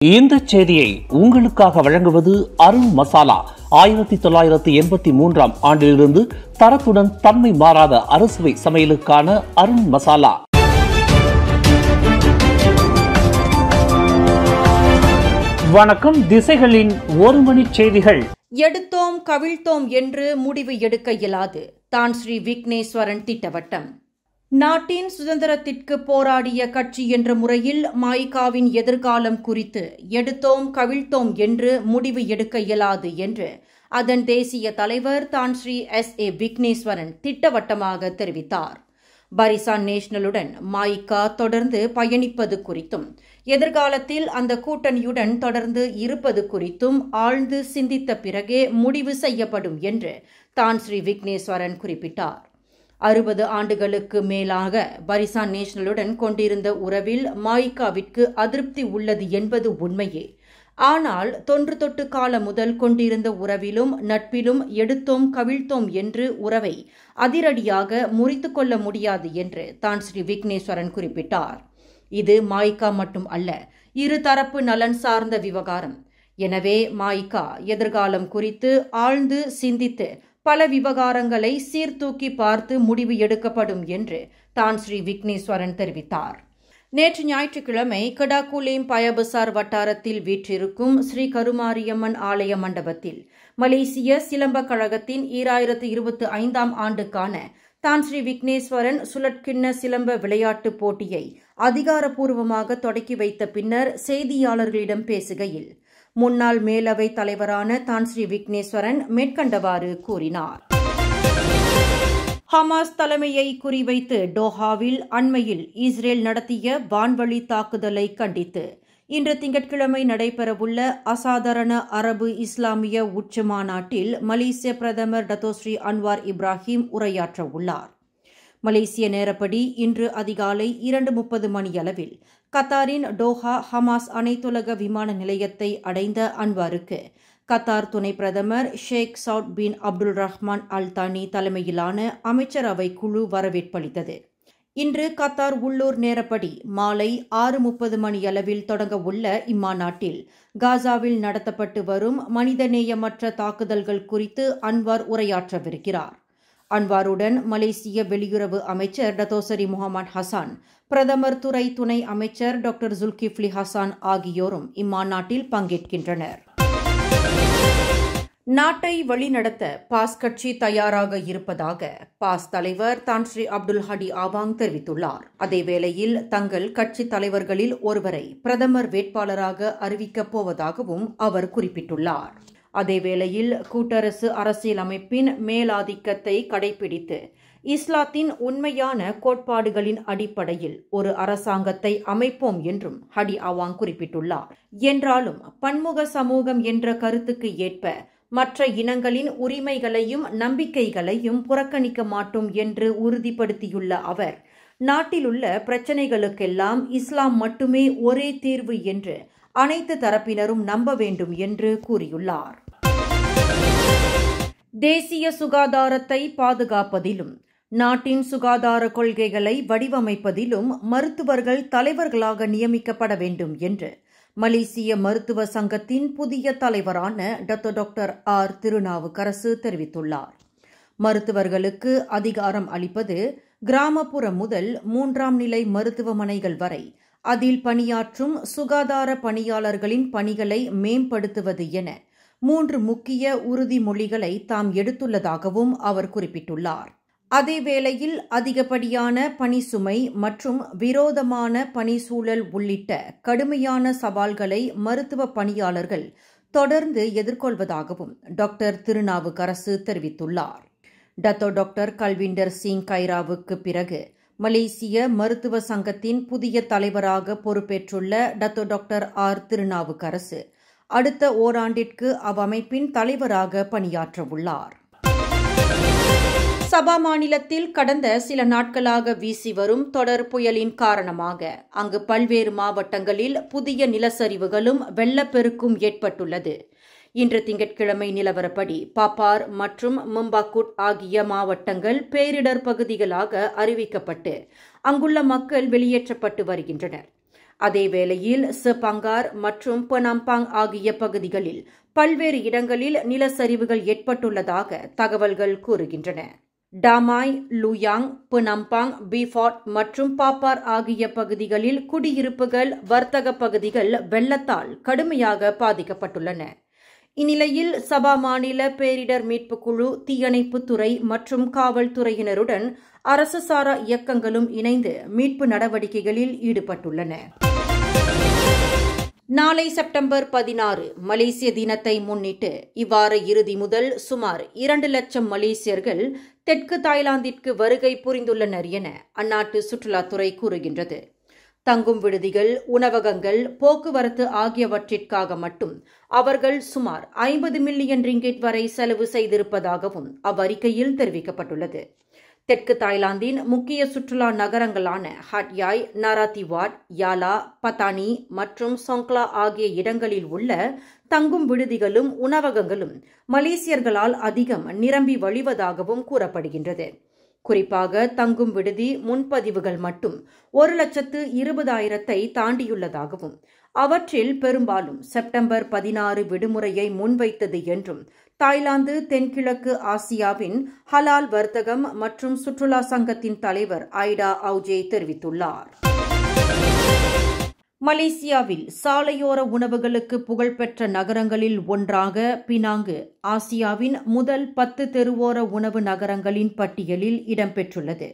இந்த செய்தியை உங்களுக்காக வழங்குவது அருண் மசாலா. 1983 ஆண்டிலிருந்து தரத்துடன் தன்மை மாறாத அறுசுவை சமையலுக்கான அருண் மசாலா. வணக்கம். திசைகளின் ஒரு மணி செய்திகள். எடுத்தோம் கவிழ்த்தோம் என்று முடிவு எடுக்க இயலாது. தான் ஸ்ரீ விக்னேஸ்வரன் திட்டவட்டம். நாட்டின் சுதந்திரத்திற்கு போராடிய கட்சி என்ற முறையில் மாய்காவின் எதிர்காலம் குறித்து எடுத்தோம் கவிழ்த்தோம் என்று முடிவு எடுக்க இயலாது என்று அதன் தேசிய தலைவர் தான் ஸ்ரீ SA விக்னேஸ்வரன் திட்டவட்டமாக தெரிவித்தார். பரிசான் நேஷனலுடன் மாய்கா தொடர்ந்து பயணிப்பது குறித்தும் எதிர்காலத்தில் அந்த கூட்டணியுடன் தொடர்ந்து இருப்பது குறித்தும் ஆழ்ந்து சிந்தித்த பிறகே முடிவு செய்யப்படும் என்று தான் ஸ்ரீ விக்னேஸ்வரன் குறிப்பிட்டார். 60 ஆண்டுகளுக்கு மேலாக பரிசான் நேஷனலுடன் கொண்டிருந்த உறவில் மாய்காவிற்கு அதிருப்தி உள்ளது என்பது உண்மையே. ஆனால் தொன்று தொட்டு காலம் முதல் கொண்டிருந்த உறவிலும் நட்பிலும் எடுத்தோம் கவிழ்த்தோம் என்று உறவை அதிரடியாக முறித்து கொள்ள முடியாது என்று தான் ஸ்ரீ விக்னேஸ்வரன் குறிப்பிட்டார். இது மாய்கா மட்டும் அல்ல, இருதரப்பு நலன் சார்ந்த விவகாரம். எனவே மாய்கா எதிர்காலம் குறித்து ஆழ்ந்து சிந்தித்து பல விவகாரங்களை சீர்தூக்கி பார்த்து முடிவு எடுக்கப்படும் என்று தான் ஸ்ரீ விக்னேஸ்வரன் தெரிவித்தார். நேற்று ஞாயிற்றுக்கிழமை கடாக்குலேம் பயபசார் வட்டாரத்தில் வீற்றிருக்கும் ஸ்ரீ கருமாரியம்மன் ஆலய மண்டபத்தில் மலேசிய சிலம்ப கழகத்தின் 2025 ஆண்டுக்கான தான் ஸ்ரீ விக்னேஸ்வரன் சுழற்கிண்ண சிலம்ப விளையாட்டுப் போட்டியை அதிகாரப்பூர்வமாக தொடக்கி வைத்த பின்னர் செய்தியாளர்களிடம் பேசுகையில் முன்னாள் மேலவை தலைவரான தான் ஸ்ரீ விக்னேஸ்வரன் மேற்கண்டவாறு கூறினார். ஹமாஸ் தலைமையை குறிவைத்து டோஹாவில் அண்மையில் இஸ்ரேல் நடத்திய வான்வழி தாக்குதலை கண்டித்து இன்று திங்கட்கிழமை நடைபெறவுள்ள அசாதாரண அரபு இஸ்லாமிய உச்சி மாநாட்டில் மலேசிய பிரதமர் டத்தோஸ்ரீ அன்வார் இப்ராஹிம் உரையாற்ற உள்ளார். மலேசிய நேரப்படி இன்று அதிகாலை 2:30 மணியளவில் கத்தாரின் டோஹா ஹமாஸ் அனைத்துலக விமான நிலையத்தை அடைந்த அன்வாருக்கு கத்தார் துணை பிரதமர் ஷேக் சவுத் பின் அப்துல் ரஹ்மான் அல் தானி தலைமையிலான அமைச்சரவை குழு வரவேற்பளித்தது. இன்று கத்தார் உள்ளூர் நேரப்படி மாலை 6:30 மணியளவில் தொடங்க உள்ள இம்மாநாட்டில் காசாவில் நடத்தப்பட்டு வரும் மனிதநேயமற்ற தாக்குதல்கள் குறித்து அன்வார் உரையாற்றவிருக்கிறார். அன்வாருடன் மலேசிய வெளியுறவு அமைச்சர் டத்தோசரி முகமது ஹசான், பிரதமர் துறை துணை அமைச்சர் டாக்டர் ஜுல்கிஃப்லி ஹசான் ஆகியோரும் இம்மாநாட்டில் பங்கேற்கின்றனர். நாட்டை வழிநடத்த பாஸ் கட்சி தயாராக இருப்பதாக பாஸ் தலைவர் தான் ஸ்ரீ அப்துல் ஹடி ஆவாங் தெரிவித்துள்ளார். அதேவேளையில் தங்கள் கட்சி தலைவர்களில் ஒருவரை பிரதமர் வேட்பாளராக அறிவிக்கப் போவதாகவும் அவர் குறிப்பிட்டுள்ளார். அதேவேளையில் கூட்டரசு அரசியல் அமைப்பின் மேலாதிக்கத்தை கடைபிடித்து இஸ்லாத்தின் உண்மையான கோட்பாடுகளின் அடிப்படையில் ஒரு அரசாங்கத்தை அமைப்போம் என்றும் ஹடி ஆவாங் குறிப்பிட்டுள்ளார். என்றாலும் பன்முக சமூகம் என்ற கருத்துக்கு ஏற்ப மற்ற இனங்களின் உரிமைகளையும் நம்பிக்கைகளையும் புறக்கணிக்க மாட்டோம் என்று உறுதிப்படுத்தியுள்ள அவர், நாட்டிலுள்ள பிரச்சினைகளுக்கெல்லாம் இஸ்லாம் மட்டுமே ஒரே தீர்வு என்று அனைத்து தரப்பினரும் நம்ப வேண்டும் என்று கூறியுள்ளார். தேசிய சுகாதாரத்தை பாதுகாப்பதிலும் நாட்டின் சுகாதார கொள்கைகளை வடிவமைப்பதிலும் மருத்துவர்கள் தலைவர்களாக நியமிக்கப்பட வேண்டும் என்று மலேசிய மருத்துவ சங்கத்தின் புதிய தலைவரான டாக்டர் ஆர் திருநாவுக்கரசு தெரிவித்துள்ளார். மருத்துவர்களுக்கு அதிகாரம் அளிப்பது கிராமப்புறம் முதல் 3ஆம் நிலை மருத்துவமனைகள் வரை அதில் பணியாற்றும் சுகாதார பணியாளர்களின் பணிகளை மேம்படுத்துவது என 3 முக்கிய உறுதிமொழிகளை தாம் எடுத்துள்ளதாகவும் அவர் குறிப்பிட்டுள்ளார். அதேவேளையில் அதிகப்படியான பணி சுமை மற்றும் விரோதமான பணி சூழல் உள்ளிட்ட கடுமையான சவால்களை மருத்துவ பணியாளர்கள் தொடர்ந்து எதிர்கொள்வதாகவும் டாக்டர் திருநாவுக்கரசு தெரிவித்துள்ளார். டாக்டர் கல்விண்டர் சிங் கைராவுக்கு பிறகு மலேசிய மருத்துவ சங்கத்தின் புதிய தலைவராக பொறுப்பேற்றுள்ள டாக்டர் ஆர் திருநாவுக்கரசு அடுத்த ஓராண்டிற்கு அவ்வமைப்பின் தலைவராக பணியாற்றவுள்ளார். சபா மாநிலத்தில் கடந்த சில நாட்களாக வீசி வரும் தொடர் புயலின் காரணமாக அங்கு பல்வேறு மாவட்டங்களில் புதிய நிலச்சரிவுகளும் வெள்ளப்பெருக்கும் ஏற்பட்டுள்ளது. இன்று திங்கட்கிழமை நிலவரப்படி பாப்பார் மற்றும் மும்பாக்குட் ஆகிய மாவட்டங்கள் பேரிடர் பகுதிகளாக அறிவிக்கப்பட்டு அங்குள்ள மக்கள் வெளியேற்றப்பட்டு வருகின்றனர். அதேவேளையில் செபங்கார் மற்றும் பெனாம்பாங் ஆகிய பகுதிகளில் பல்வேறு இடங்களில் நிலச்சரிவுகள் ஏற்பட்டுள்ளதாக தகவல்கள் கூறுகின்றன. டாமாய், லுயாங், பெனாம்பாங், பீஃபாட் மற்றும் பாப்பார் ஆகிய பகுதிகளில் குடியிருப்புகள், வர்த்தக பகுதிகள் வெள்ளத்தால் கடுமையாக பாதிக்கப்பட்டுள்ளன. இந்நிலையில் சபா மாநில பேரிடர் மீட்புக் குழு, தீயணைப்புத்துறை மற்றும் காவல்துறையினருடன் அரசு சாரா இயக்கங்களும் இணைந்து மீட்பு நடவடிக்கைகளில் ஈடுபட்டுள்ளன. நாளை செப்டம்பர் 16 மலேசிய தினத்தை முன்னிட்டு இவ்வார இறுதி முதல் சுமார் 2 லட்சம் மலேசியர்கள் தெற்கு தாய்லாந்திற்கு வருகை புரிந்துள்ளனர் என அந்நாட்டு சுற்றுலாத்துறை கூறுகின்றது. தங்கும் விடுதிகள், உணவகங்கள், போக்குவரத்து ஆகியவற்றிற்காக மட்டும் அவர்கள் சுமார் 50 மில்லியன் ரிங்கிட் வரை செலவு செய்திருப்பதாகவும் அவ்வறிக்கையில் தெரிவிக்கப்பட்டுள்ளது. தெற்கு தாய்லாந்தின் முக்கிய சுற்றுலா நகரங்களான ஹட்யாய், நாராதிவாட், யாலா, பத்தானி மற்றும் சொங்க்லா ஆகிய இடங்களில் உள்ள தங்கும் விடுதிகளும் உணவகங்களும் மலேசியர்களால் அதிகம் நிரம்பி வழிவதாகவும் கூறப்படுகின்றது. குறிப்பாக தங்கும் விடுதி முன்பதிவுகள் மட்டும் 1,20,000 தாண்டியுள்ளதாகவும் அவற்றில் பெரும்பாலும் செப்டம்பர் 16 விடுமுறையை முன்வைத்தது என்றும் தாய்லாந்து தென்கிழக்கு ஆசியாவின் ஹலால் வர்த்தகம் மற்றும் சுற்றுலா சங்கத்தின் தலைவர் ஐடா அவுஜே தெரிவித்துள்ளார். மலேசியாவில் சாலையோர உணவுகளுக்கு புகழ்பெற்ற நகரங்களில் ஒன்றாக பினாங்கு ஆசியாவின் முதல் 10 தெருவோர உணவு நகரங்களின் பட்டியலில் இடம்பெற்றுள்ளது.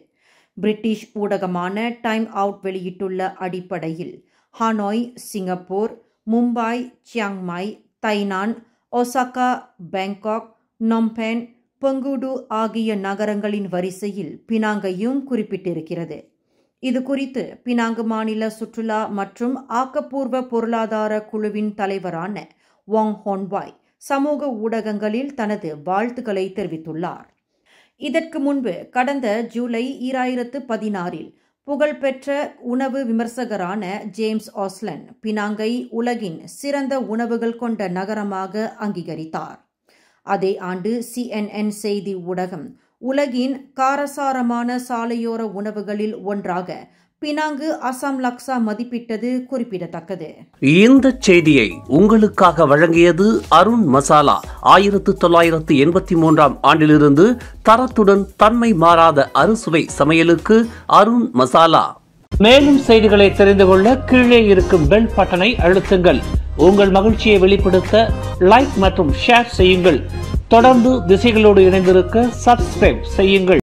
பிரிட்டிஷ் ஊடகமான டைம் அவுட் வெளியிட்டுள்ள அடிப்படையில் ஹானோய், சிங்கப்பூர், மும்பாய், சியாங்மாய், தைனான், ஒசாகா, பாங்காக், நொம்பென், பெங்குடு ஆகிய நகரங்களின் வரிசையில் பினாங்கையும் குறிப்பிட்டிருக்கிறது. இதுகுறித்து பினாங்கு மாநில சுற்றுலா மற்றும் ஆக்கப்பூர்வ பொருளாதார குழுவின் தலைவரான வாங் ஹோன்வாய் சமூக ஊடகங்களில் தனது வாழ்த்துக்களை தெரிவித்துள்ளார். இதற்கு முன்பு கடந்த ஜூலை 2016 புகழ்பெற்ற உணவு விமர்சகரான ஜேம்ஸ் ஆஸ்லன் பினாங்கை உலகின் சிறந்த உணவுகள் கொண்ட நகரமாக அங்கீகரித்தார். அதே ஆண்டு CNN செய்தி ஊடகம் உலகின் காரசாரமான சாலையோர உணவுகளில் ஒன்றாக பினாங்கு அசாம் லக்ஸா மதிப்பிட்டது குறிப்பிடத்தக்கது. இந்த செய்தியை உங்களுக்காக வழங்கியது அருண் மசாலா. 1983 ஆண்டிலிருந்து தரத்துடன் தன்மை மாறாத அறுசுவை சமையலுக்கு அருண் மசாலா. மேலும் செய்திகளை தெரிந்து கொள்ள கீழே இருக்கும் பெல் பட்டனை அழுத்துங்கள். உங்கள் மகிழ்ச்சியை வெளிப்படுத்த லைக் மற்றும் ஷேர் செய்யுங்கள். தொடர்ந்து திசைகளோடு இணைந்திருக்க சப்ஸ்கிரைப் செய்யுங்கள்.